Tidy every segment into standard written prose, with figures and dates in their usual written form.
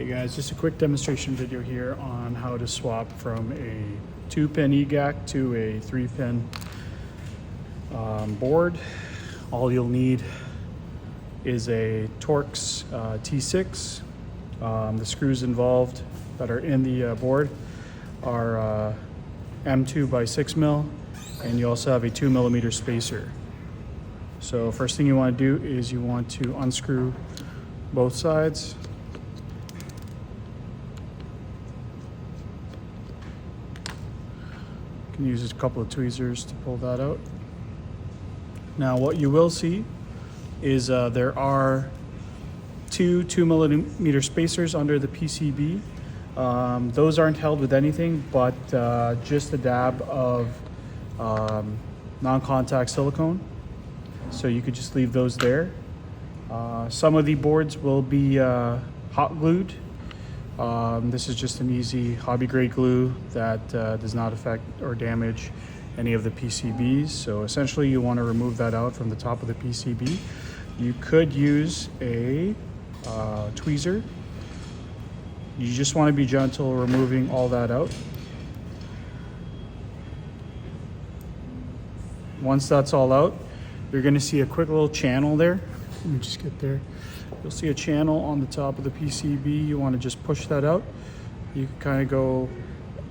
Hey guys, just a quick demonstration video here on how to swap from a 2-pin EGAC to a 3-pin board. All you'll need is a Torx T6. The screws involved that are in the board are M2 by 6 mil, and you also have a 2mm spacer. So first thing you want to do is you want to unscrew both sides. You can use a couple of tweezers to pull that out. Now what you will see is there are two 2mm spacers under the PCB. Those aren't held with anything but just a dab of non-contact silicone. So you could just leave those there. Some of the boards will be hot glued. This is just an easy hobby grade glue that does not affect or damage any of the PCBs. So essentially you want to remove that out from the top of the PCB. You could use a tweezer. You just want to be gentle removing all that out. Once that's all out, you're going to see a quick little channel there. Let me just get there. You'll see a channel on the top of the PCB. You want to just push that out. You can kind of go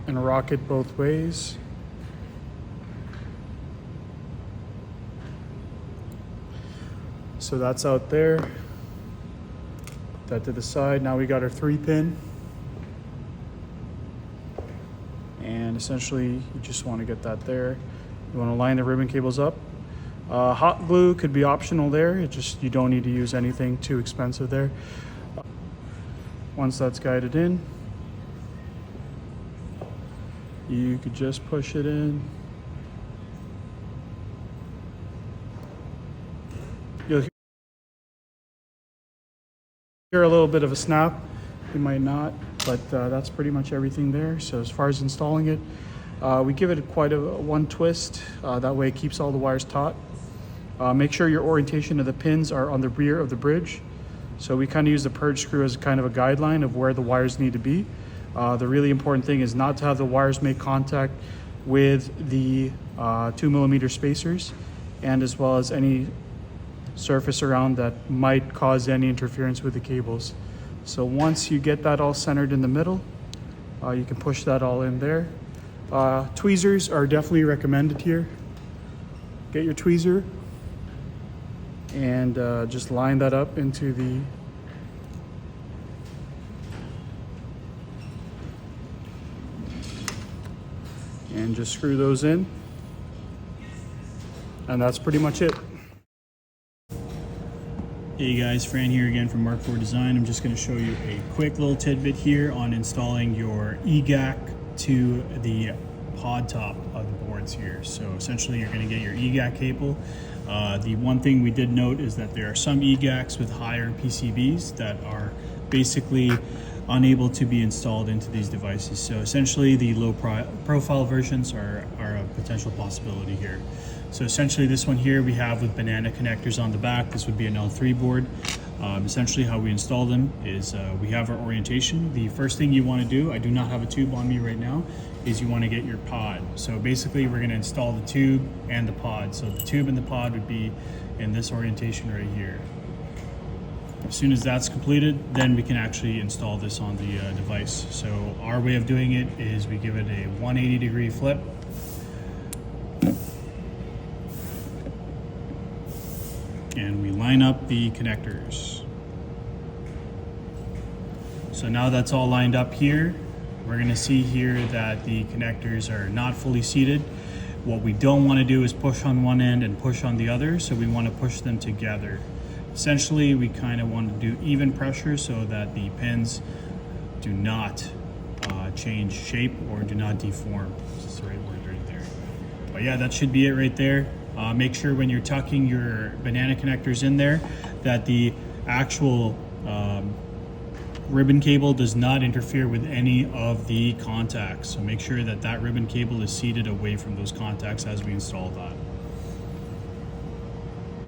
and rock it both ways. So that's out there. Put that to the side. Now we got our 3-pin. And essentially you just want to get that there. You want to line the ribbon cables up. Hot glue could be optional there. You don't need to use anything too expensive there. Once that's guided in, you could just push it in. You'll hear a little bit of a snap. You might not, but that's pretty much everything there. So as far as installing it, we give it quite a one twist. That way it keeps all the wires taut. Make sure your orientation of the pins are on the rear of the bridge. So we kind of use the purge screw as kind of a guideline of where the wires need to be. The really important thing is not to have the wires make contact with the 2mm spacers, and as well as any surface around that might cause any interference with the cables. So once you get that all centered in the middle, you can push that all in there. Tweezers are definitely recommended here. Get your tweezer and just line that up into the and just screw those in, and that's pretty much it. Hey guys, Fran here again from Mark IV Design. I'm just going to show you a quick little tidbit here on installing your EGAC to the pod top of the boards here. So essentially you're going to get your EGAC cable. The one thing we did note is that there are some EGACs with higher PCBs that are basically unable to be installed into these devices. So essentially the low profile versions are a potential possibility here. So essentially this one here we have with banana connectors on the back. This would be an L3 board. Essentially how we install them is we have our orientation. The first thing you want to do, I do not have a tube on me right now, is you want to get your pod. So basically we're going to install the tube and the pod. So the tube and the pod would be in this orientation right here. As soon as that's completed, then we can actually install this on the device. So our way of doing it is we give it a 180-degree flip. And we line up the connectors. So now that's all lined up here. We're going to see here that the connectors are not fully seated. What we don't want to do is push on one end and push on the other, so we want to push them together. Essentially, we kind of want to do even pressure so that the pins do not change shape or do not deform. That's the right word right there. But yeah, that should be it right there. Make sure when you're tucking your banana connectors in there that the actual ribbon cable does not interfere with any of the contacts. So make sure that that ribbon cable is seated away from those contacts as we install that.